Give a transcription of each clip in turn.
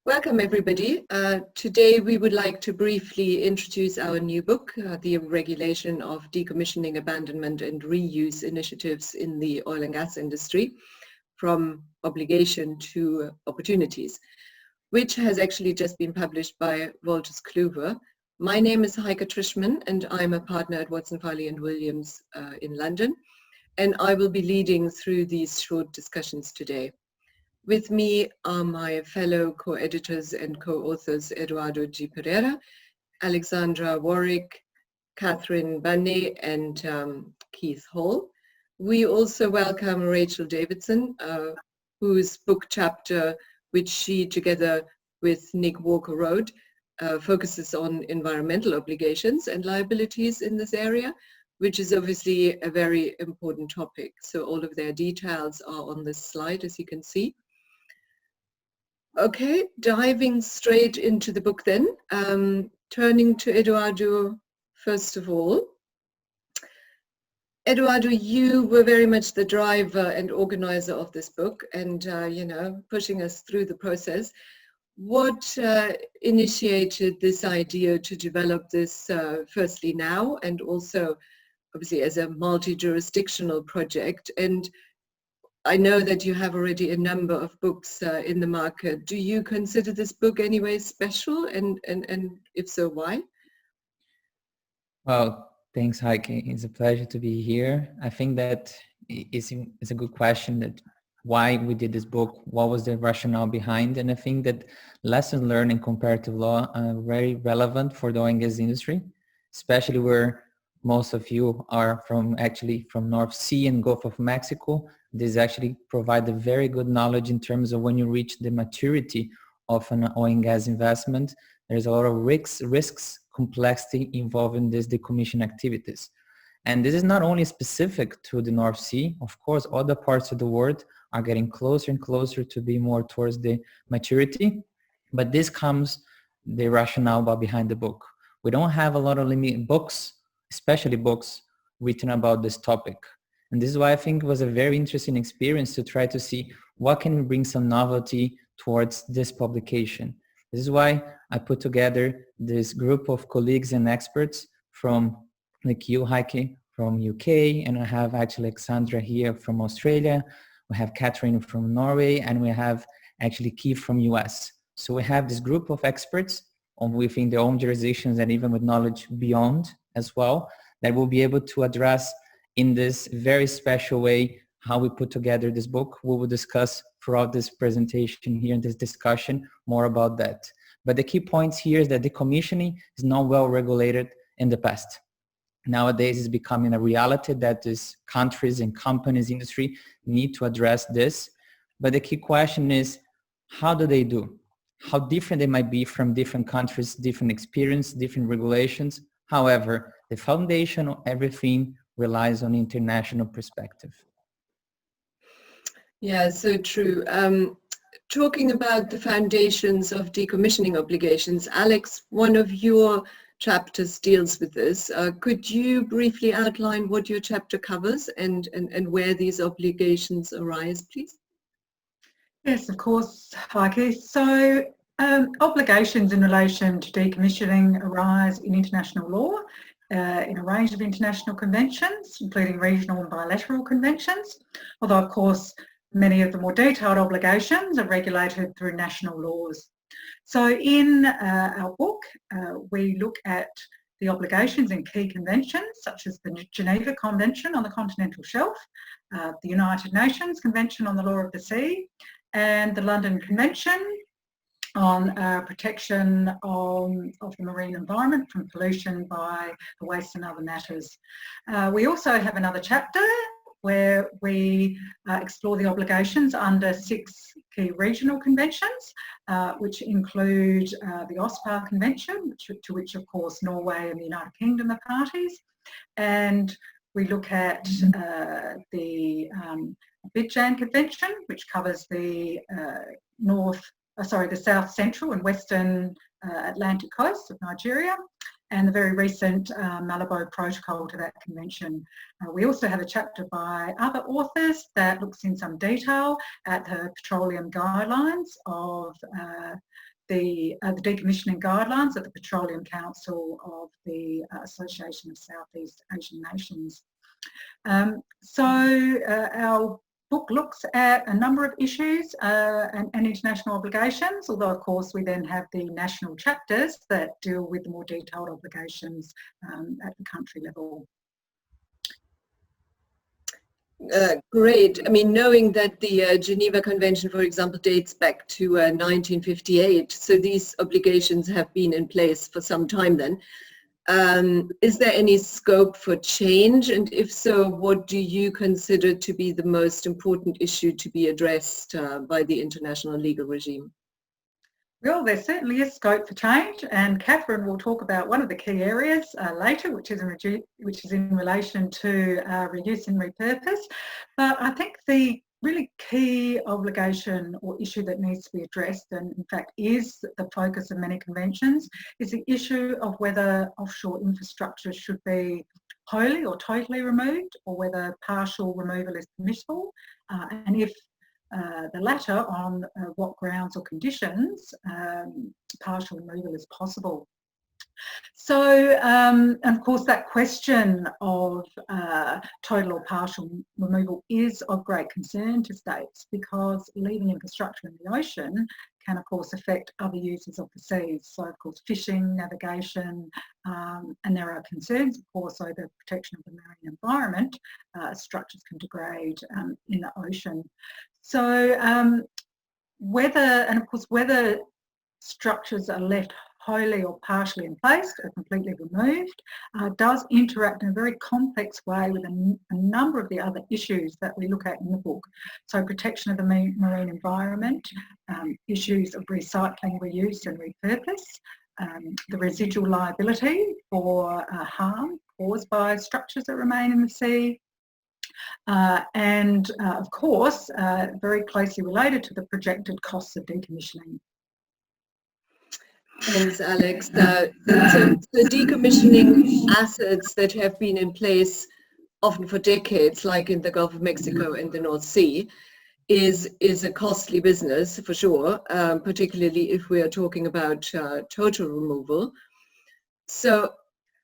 Welcome, everybody. Today we would like to briefly introduce our new book, The Regulation of Decommissioning, Abandonment and Reuse Initiatives in the Oil and Gas Industry, from Obligation to Opportunities, which has actually just been published by Wolters Kluwer. My name is Heike Trishman, and I'm a partner at Watson, Farley and Williams in London, and I will be leading through these short discussions today. With me are my fellow co-editors and co-authors Eduardo G. Pereira, Alexandra Warwick, Catherine Bundy, and Keith Hall. We also welcome Rachel Davidson, whose book chapter, which she together with Nick Walker wrote, focuses on environmental obligations and liabilities in this area, which is obviously a very important topic. So all of their details are on this slide, as you can see. Okay, diving straight into the book then, turning to Eduardo first of all. Eduardo, you were very much the driver and organizer of this book and, pushing us through the process. What initiated this idea to develop this firstly now and also obviously as a multi-jurisdictional project? And I know that you have already a number of books in the market. Do you consider this book anyway special, and if so, why? Well, thanks, Heike. It's a pleasure to be here. I think that it's a good question, that why we did this book, what was the rationale behind, and I think that lessons learned in comparative law are very relevant for the oil and gas industry, especially where most of you are from North Sea and Gulf of Mexico. This actually provides a very good knowledge in terms of when you reach the maturity of an oil and gas investment. There's a lot of risks, complexity involved in these decommission activities. And this is not only specific to the North Sea. Of course, other parts of the world are getting closer and closer to be more towards the maturity. But this comes the rationale behind the book. We don't have a lot of limited books, especially books written about this topic. And this is why I think it was a very interesting experience to try to see what can bring some novelty towards this publication. This is why I put together this group of colleagues and experts from, like you, Heike, from UK, and I have actually Alexandra here from Australia, we have Catherine from Norway, and we have actually Keith from US. So we have this group of experts within their own jurisdictions and even with knowledge beyond as well, that will be able to address in this very special way how we put together this book. We will discuss throughout this presentation here in this discussion more about that. But the key points here is that decommissioning is not well regulated in the past. Nowadays it's becoming a reality that these countries and companies, industry need to address this. But the key question is, how do they do? How different they might be from different countries, different experience, different regulations. However, the foundation of everything relies on international perspective. Yeah, so true. Talking about the foundations of decommissioning obligations, Alex, one of your chapters deals with this. Could you briefly outline what your chapter covers and where these obligations arise, please? Yes, of course, Heike. So obligations in relation to decommissioning arise in international law, in a range of international conventions, including regional and bilateral conventions, although of course many of the more detailed obligations are regulated through national laws. So in our book, we look at the obligations in key conventions such as the Geneva Convention on the Continental Shelf, the United Nations Convention on the Law of the Sea, and the London Convention on protection of the marine environment from pollution by the waste and other matters. We also have another chapter where we explore the obligations under 6 key regional conventions, which include the OSPAR Convention, to which of course Norway and the United Kingdom are parties, and we look at the Abidjan Convention, which covers the the South Central and Western Atlantic coast of Nigeria, and the very recent Malabo Protocol to that convention. We also have a chapter by other authors that looks in some detail at the petroleum guidelines of the decommissioning guidelines of the Petroleum Council of the Association of Southeast Asian Nations. Our book looks at a number of issues and international obligations, although of course we then have the national chapters that deal with the more detailed obligations at the country level. Great. I mean, knowing that the Geneva Convention, for example, dates back to 1958, so these obligations have been in place for some time then. Is there any scope for change? And if so, what do you consider to be the most important issue to be addressed by the international legal regime? Well, there certainly is scope for change, and Catherine will talk about one of the key areas later, which is in relation to reuse and repurpose. But I think the really key obligation or issue that needs to be addressed, and in fact is the focus of many conventions, is the issue of whether offshore infrastructure should be wholly or totally removed, or whether partial removal is permissible, and if the latter, on what grounds or conditions partial removal is possible. So, of course, that question of total or partial removal is of great concern to states, because leaving infrastructure in the ocean can, of course, affect other users of the seas. So, of course, fishing, navigation, and there are concerns, of course, over protection of the marine environment. Structures can degrade in the ocean. So, whether structures are left wholly or partially in place or completely removed does interact in a very complex way with a number of the other issues that we look at in the book. So protection of the marine environment, issues of recycling, reuse and repurpose, the residual liability for harm caused by structures that remain in the sea, and of course very closely related to the projected costs of decommissioning. Thanks, Alex. So the decommissioning assets that have been in place often for decades, like in the Gulf of Mexico and the North Sea, is a costly business for sure, particularly if we are talking about total removal. So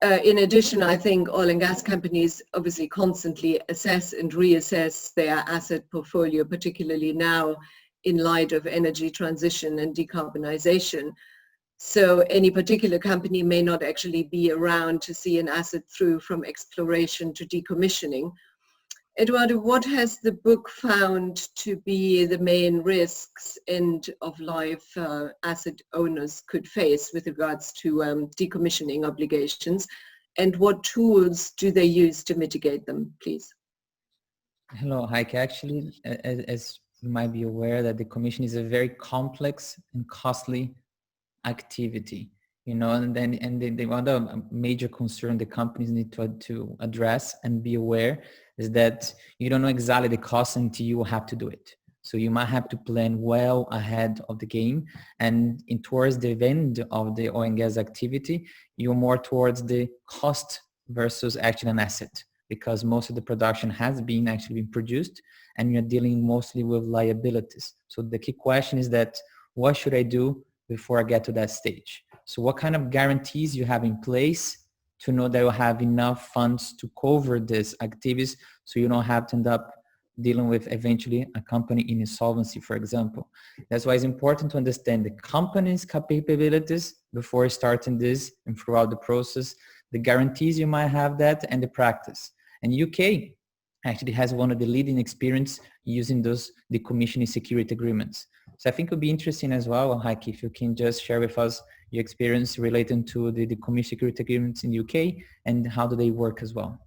in addition, I think oil and gas companies obviously constantly assess and reassess their asset portfolio, particularly now in light of energy transition and decarbonization. So any particular company may not actually be around to see an asset through from exploration to decommissioning. Eduardo, what has the book found to be the main risks end-of-life asset owners could face with regards to decommissioning obligations, and what tools do they use to mitigate them, please? Hello, Heike. Actually, as you might be aware, that decommissioning is a very complex and costly activity, and the other major concern the companies need to address and be aware is that you don't know exactly the cost until you have to do it. So you might have to plan well ahead of the game, and towards the end of the oil and gas activity, you're more towards the cost versus actually an asset, because most of the production has been actually been produced and you're dealing mostly with liabilities. So the key question is that what should I do before I get to that stage? So what kind of guarantees you have in place to know that you have enough funds to cover these activities, so you don't have to end up dealing with eventually a company in insolvency, for example. That's why it's important to understand the company's capabilities before starting this and throughout the process, the guarantees you might have that, and the practice. And UK actually has one of the leading experience using those decommissioning security agreements. So I think it would be interesting as well, Heike, if you can just share with us your experience relating to the decommissioning security agreements in the UK and how do they work as well.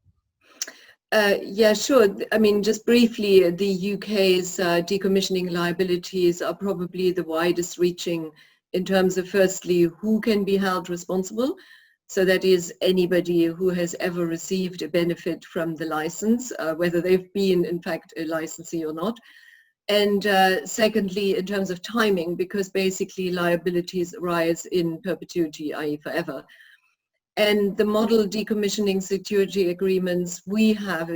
Yeah, sure. I mean, just briefly, the UK's decommissioning liabilities are probably the widest reaching in terms of, firstly, who can be held responsible. So that is anybody who has ever received a benefit from the license, whether they've been, in fact, a licensee or not. And secondly, in terms of timing, because basically liabilities arise in perpetuity, i.e. forever. And the model decommissioning security agreements we have,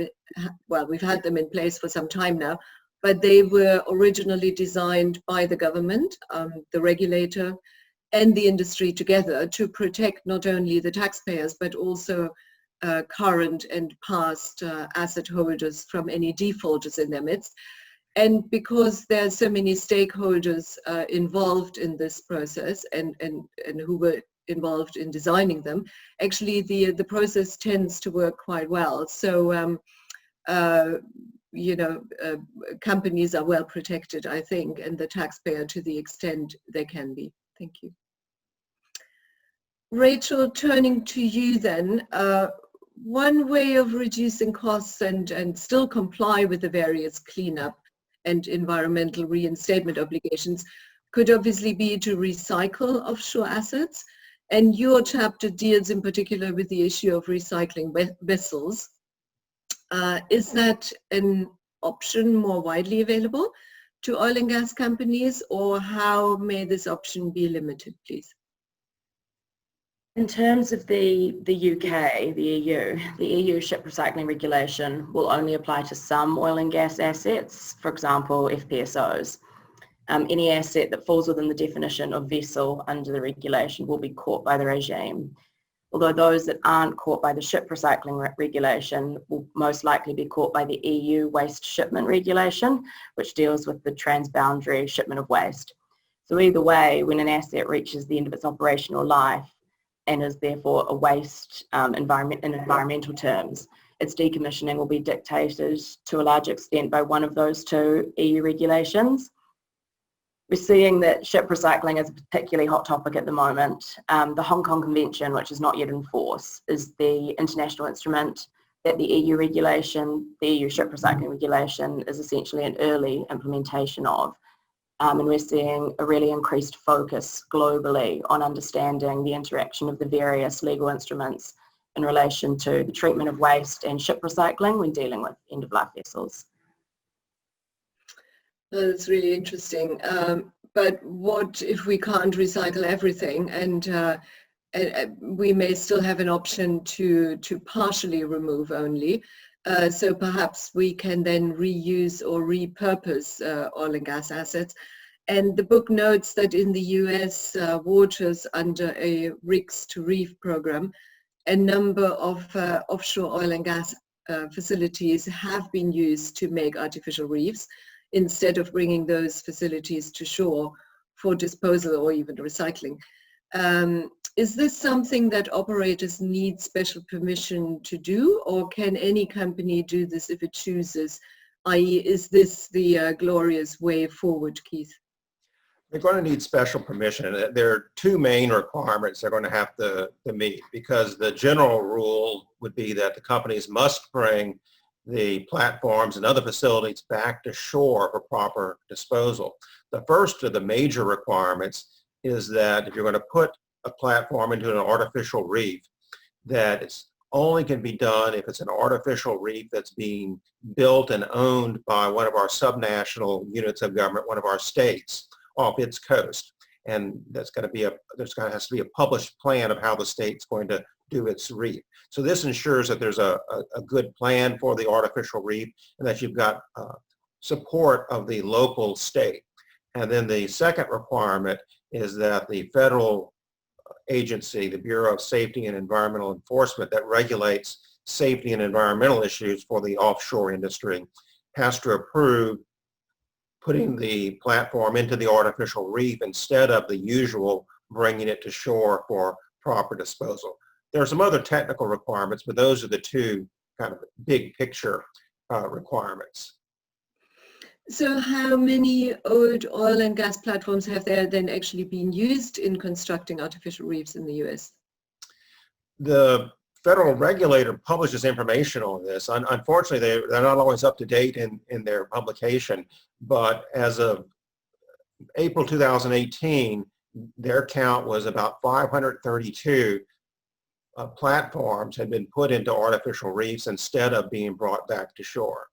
well, we've had them in place for some time now, but they were originally designed by the government, the regulator, and the industry together to protect not only the taxpayers, but also current and past asset holders from any defaulters in their midst. And because there are so many stakeholders involved in this process and who were involved in designing them, actually the process tends to work quite well. So, companies are well protected, I think, and the taxpayer to the extent they can be. Thank you. Rachel, turning to you then, one way of reducing costs and still comply with the various cleanup and environmental reinstatement obligations could obviously be to recycle offshore assets. And your chapter deals in particular with the issue of recycling vessels. Is that an option more widely available to oil and gas companies, or how may this option be limited, please? In terms of the UK, the EU ship recycling regulation will only apply to some oil and gas assets, for example, FPSOs. Any asset that falls within the definition of vessel under the regulation will be caught by the regime, although those that aren't caught by the ship recycling regulation will most likely be caught by the EU waste shipment regulation, which deals with the transboundary shipment of waste. So either way, when an asset reaches the end of its operational life and is therefore a waste in environmental terms, its decommissioning will be dictated to a large extent by one of those two EU regulations. We're seeing that ship recycling is a particularly hot topic at the moment. The Hong Kong Convention, which is not yet in force, is the international instrument that the EU regulation, the EU ship recycling regulation, is essentially an early implementation of. And we're seeing a really increased focus globally on understanding the interaction of the various legal instruments in relation to the treatment of waste and ship recycling when dealing with end-of-life vessels. That's really interesting. But what if we can't recycle everything, and we may still have an option to partially remove only? So perhaps we can then reuse or repurpose oil and gas assets. And the book notes that in the US waters under a rigs to reef program, a number of offshore oil and gas facilities have been used to make artificial reefs, instead of bringing those facilities to shore for disposal or even recycling. Is this something that operators need special permission to do, or can any company do this if it chooses? I.e., is this the glorious way forward, Keith? They're going to need special permission. There are two main requirements they're going to have to meet, because the general rule would be that the companies must bring the platforms and other facilities back to shore for proper disposal. The first of the major requirements is that if you're going to put a platform into an artificial reef, that it's only can be done if it's an artificial reef that's being built and owned by one of our subnational units of government, one of our states, off its coast. And that's going to be has to be a published plan of how the state's going to do its reef. So this ensures that there's a good plan for the artificial reef, and that you've got support of the local state. And then the second requirement is that the federal agency, the Bureau of Safety and Environmental Enforcement, that regulates safety and environmental issues for the offshore industry, has to approve putting the platform into the artificial reef instead of the usual bringing it to shore for proper disposal. There are some other technical requirements, but those are the two kind of big picture requirements. So how many old oil and gas platforms have there then actually been used in constructing artificial reefs in the US? The federal regulator publishes information on this. Unfortunately, they're not always up to date in their publication, but as of April 2018, their count was about 532 platforms had been put into artificial reefs instead of being brought back to shore.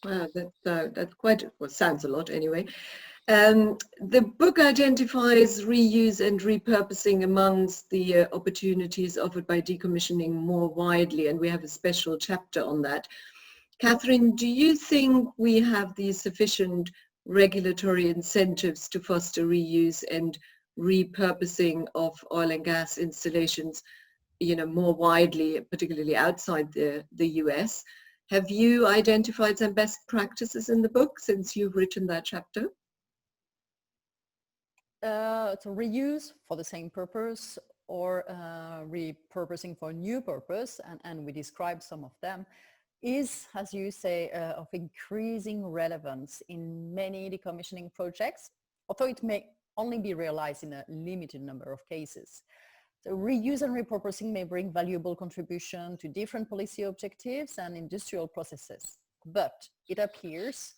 Wow, that's quite, well, sounds a lot anyway. The book identifies reuse and repurposing amongst the opportunities offered by decommissioning more widely, and we have a special chapter on that. Catherine, do you think we have the sufficient regulatory incentives to foster reuse and repurposing of oil and gas installations, more widely, particularly outside the US? Have you identified some best practices in the book since you've written that chapter? To reuse for the same purpose or repurposing for a new purpose, and we describe some of them, is, as you say, of increasing relevance in many decommissioning projects, although it may only be realized in a limited number of cases. So reuse and repurposing may bring valuable contribution to different policy objectives and industrial processes, but it appears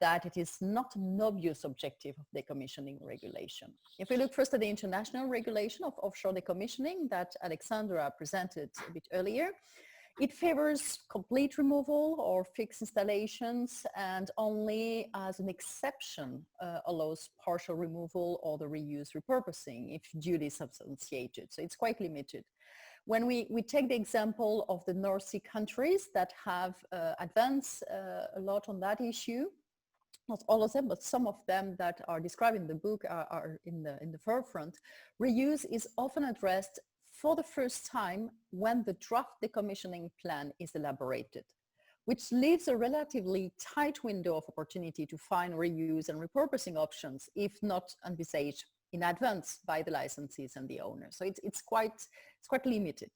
that it is not an obvious objective of decommissioning regulation. If we look first at the international regulation of offshore decommissioning that Alexandra presented a bit earlier, it favors complete removal or fixed installations, and only as an exception allows partial removal or the reuse repurposing if duly substantiated. So it's quite limited. When we take the example of the North Sea countries that have advanced a lot on that issue, not all of them, but some of them that are described in the book are in the forefront, reuse is often addressed for the first time when the draft decommissioning plan is elaborated, which leaves a relatively tight window of opportunity to find reuse and repurposing options, if not envisaged in advance by the licensees and the owners. So it's quite limited.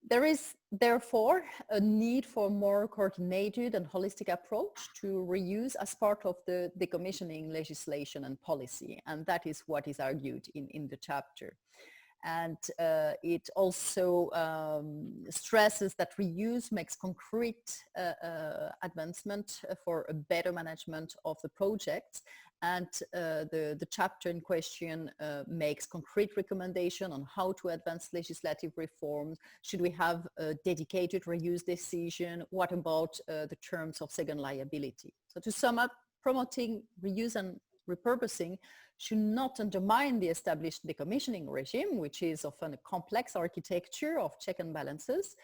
There is therefore a need for a more coordinated and holistic approach to reuse as part of the decommissioning legislation and policy, and that is what is argued in the chapter. And it also stresses that reuse makes concrete advancement for a better management of the projects, and the chapter in question makes concrete recommendation on how to advance legislative reforms. Should we have a dedicated reuse decision? What about the terms of second liability? So to sum up, promoting reuse and repurposing should not undermine the established decommissioning regime, which is often a complex architecture of check and balances.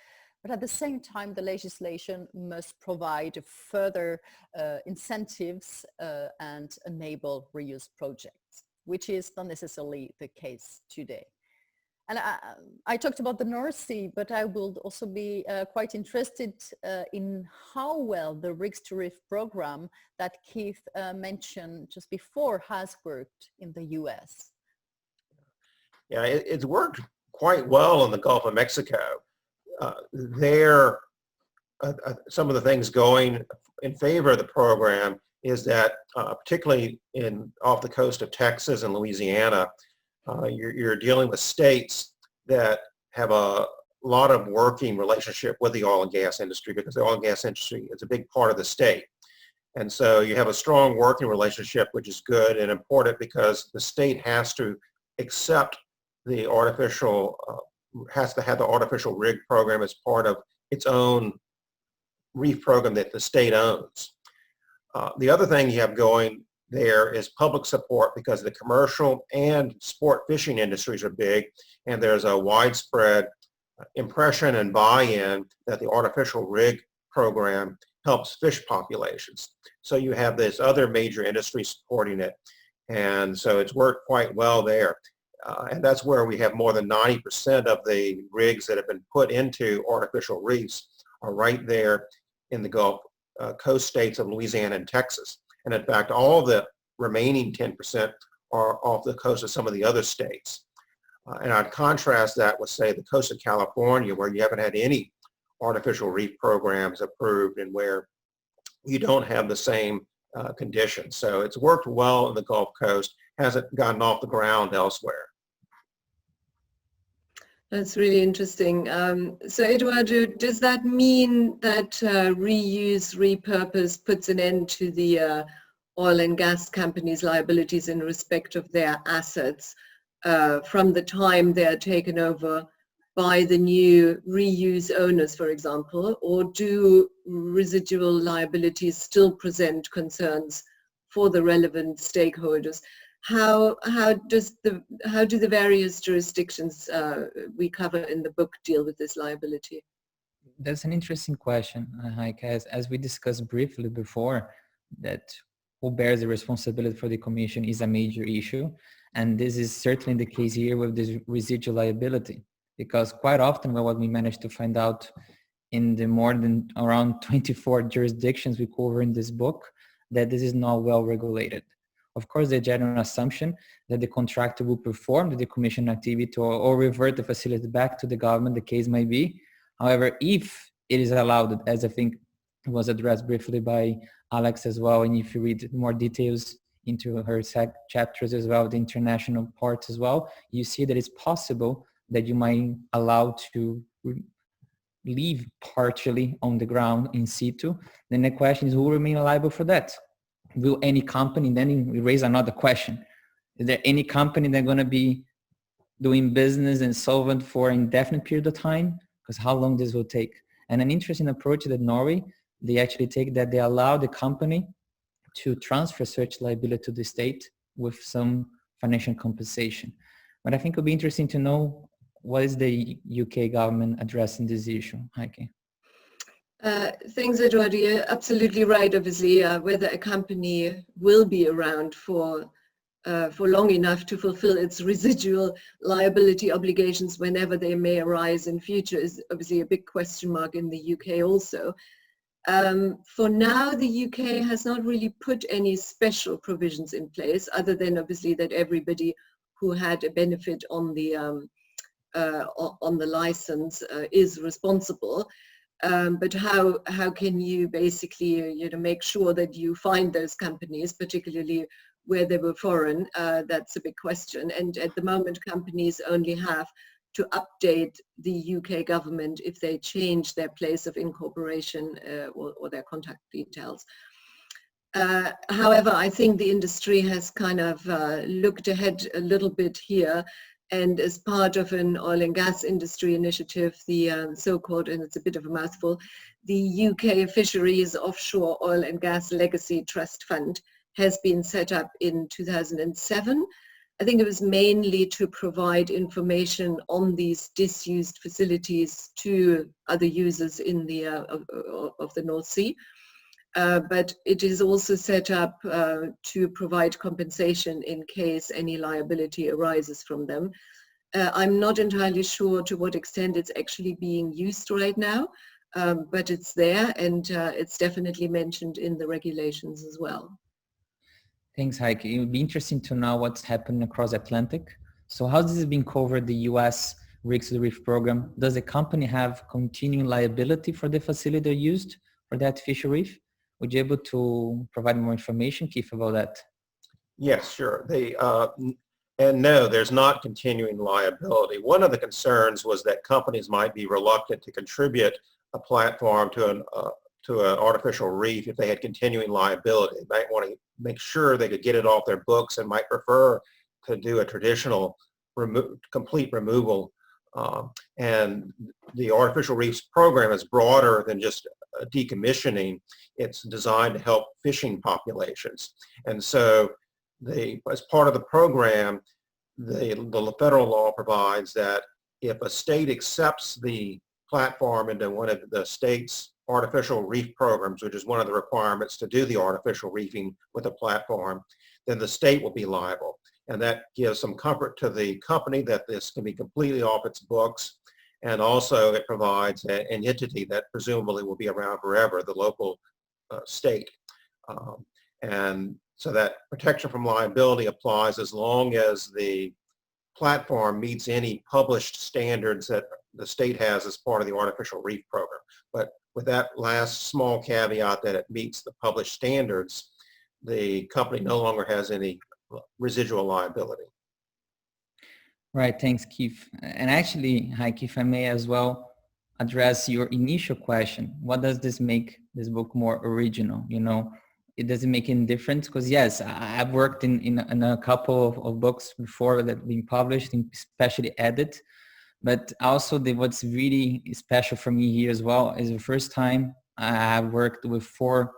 But at the same time, the legislation must provide further incentives and enable reuse projects, which is not necessarily the case today. And I talked about the North Sea, but I would also be quite interested in how well the Rigs to Reef program that Keith mentioned just before has worked in the US. Yeah, it's worked quite well in the Gulf of Mexico. Some of the things going in favor of the program is that particularly off the coast of Texas and Louisiana, you're dealing with states that have a lot of working relationship with the oil and gas industry, because the oil and gas industry is a big part of the state. And so you have a strong working relationship, which is good and important, because the state has to accept the has to have the artificial rig program as part of its own reef program that the state owns. The other thing you have going there is public support, because the commercial and sport fishing industries are big, and there's a widespread impression and buy-in that the artificial rig program helps fish populations. So you have this other major industry supporting it, and so it's worked quite well there. And that's where we have more than 90% of the rigs that have been put into artificial reefs are right there in the Gulf Coast states of Louisiana and Texas. And in fact, all the remaining 10% are off the coast of some of the other states. And I'd contrast that with, say, the coast of California, where you haven't had any artificial reef programs approved and where you don't have the same conditions. So it's worked well in the Gulf Coast, hasn't gotten off the ground elsewhere. That's really interesting. So Eduardo, does that mean that reuse, repurpose puts an end to the oil and gas companies' liabilities in respect of their assets from the time they are taken over by the new reuse owners, for example, or do residual liabilities still present concerns for the relevant stakeholders. How do the various jurisdictions we cover in the book deal with this liability? That's an interesting question, Heike. As we discussed briefly before, that who bears the responsibility for decommission is a major issue. And this is certainly the case here with this residual liability, because quite often what we managed to find out in the more than around 24 jurisdictions we cover in this book, that this is not well regulated. Of course, the general assumption that the contractor will perform the decommission activity or revert the facility back to the government, the case might be. However, if it is allowed, as I think was addressed briefly by Alex as well, and if you read more details into her chapters as well, the international parts as well, you see that it's possible that you might allow to leave partially on the ground in situ. Then the question is, who will remain liable for that? Will any company, then we raise another question. Is there any company that's going to be doing business and solvent for an indefinite period of time? Because how long this will take? And an interesting approach that Norway, they actually take that they allow the company to transfer such liability to the state with some financial compensation. But I think it would be interesting to know, what is the UK government addressing this issue, Heike? Thanks, Eduardo. You're absolutely right. Obviously, whether a company will be around for long enough to fulfill its residual liability obligations whenever they may arise in future is obviously a big question mark in the UK also. For now, the UK has not really put any special provisions in place, other than obviously that everybody who had a benefit on the license is responsible. But how can you basically make sure that you find those companies, particularly where they were foreign? That's a big question. And at the moment, companies only have to update the UK government if they change their place of incorporation or their contact details. However, I think the industry has kind of looked ahead a little bit here. And as part of an oil and gas industry initiative, the so-called, and it's a bit of a mouthful, the UK Fisheries Offshore Oil and Gas Legacy Trust Fund has been set up in 2007. I think it was mainly to provide information on these disused facilities to other users in the of the North Sea. But it is also set up to provide compensation in case any liability arises from them. I'm not entirely sure to what extent it's actually being used right now, but it's there, and it's definitely mentioned in the regulations as well. Thanks, Heike. It would be interesting to know what's happening across Atlantic. So how does this being covered, the US Rigs to the Reef program? Does the company have continuing liability for the facility used for the artificial reef? Would you be able to provide more information, Keith, about that? Yes, sure. And no, there's not continuing liability. One of the concerns was that companies might be reluctant to contribute a platform to an artificial reef if they had continuing liability. They might want to make sure they could get it off their books and might prefer to do a traditional complete removal. And the artificial reefs program is broader than just decommissioning. It's designed to help fishing populations. And so as part of the program, the federal law provides that if a state accepts the platform into one of the state's artificial reef programs, which is one of the requirements to do the artificial reefing with a platform, then the state will be liable. And that gives some comfort to the company that this can be completely off its books. And also it provides an entity that presumably will be around forever, the local state. And so that protection from liability applies as long as the platform meets any published standards that the state has as part of the artificial reef program. But with that last small caveat that it meets the published standards, the company no longer has any residual liability. Right, thanks, Keith. And actually, Heike, if I may as well address your initial question, what does this make this book more original? It doesn't make any difference, because yes, I've worked in a couple of books before that have been published, especially edited. But also what's really special for me here as well is the first time I have worked with 4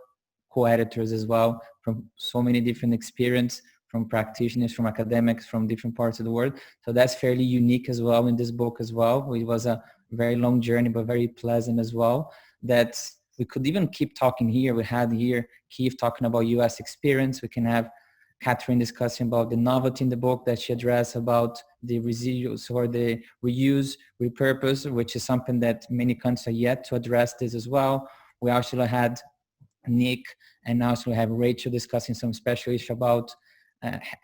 co-editors as well, from so many different experience, from practitioners, from academics, from different parts of the world. So that's fairly unique as well in this book as well. It was a very long journey, but very pleasant as well. That we could even keep talking here. We had here Keith talking about US experience. We can have Catherine discussing about the novelty in the book that she addressed about the residuals or the reuse, repurpose, which is something that many countries are yet to address this as well. We actually had Nick and also have Rachel discussing some special issue about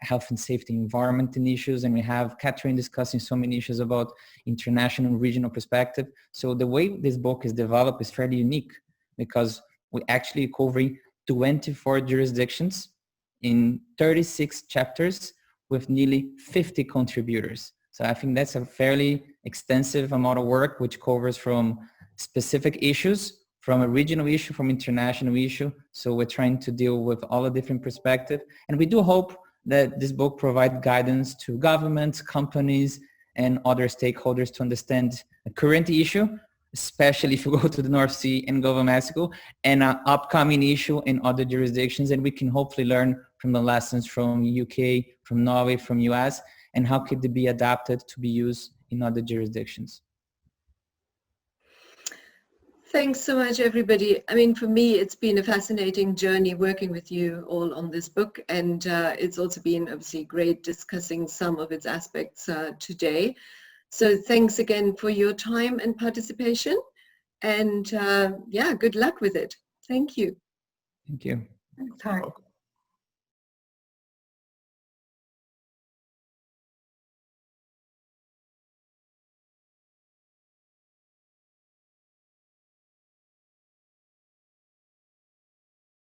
health and safety environment and issues, and we have Catherine discussing so many issues about international and regional perspective. So the way this book is developed is fairly unique because we actually covering 24 jurisdictions in 36 chapters with nearly 50 contributors. So I think that's a fairly extensive amount of work which covers from specific issues, from a regional issue, from international issue. So we're trying to deal with all the different perspectives. And we do hope that this book provides guidance to governments, companies, and other stakeholders to understand the current issue, especially if you go to the North Sea and Gulf of Mexico, and an upcoming issue in other jurisdictions. And we can hopefully learn from the lessons from UK, from Norway, from US, and how could they be adapted to be used in other jurisdictions. Thanks so much, everybody. I mean, for me, it's been a fascinating journey working with you all on this book, and it's also been obviously great discussing some of its aspects today. So thanks again for your time and participation, and yeah, good luck with it. Thank you. Thank you. Thanks, Hope.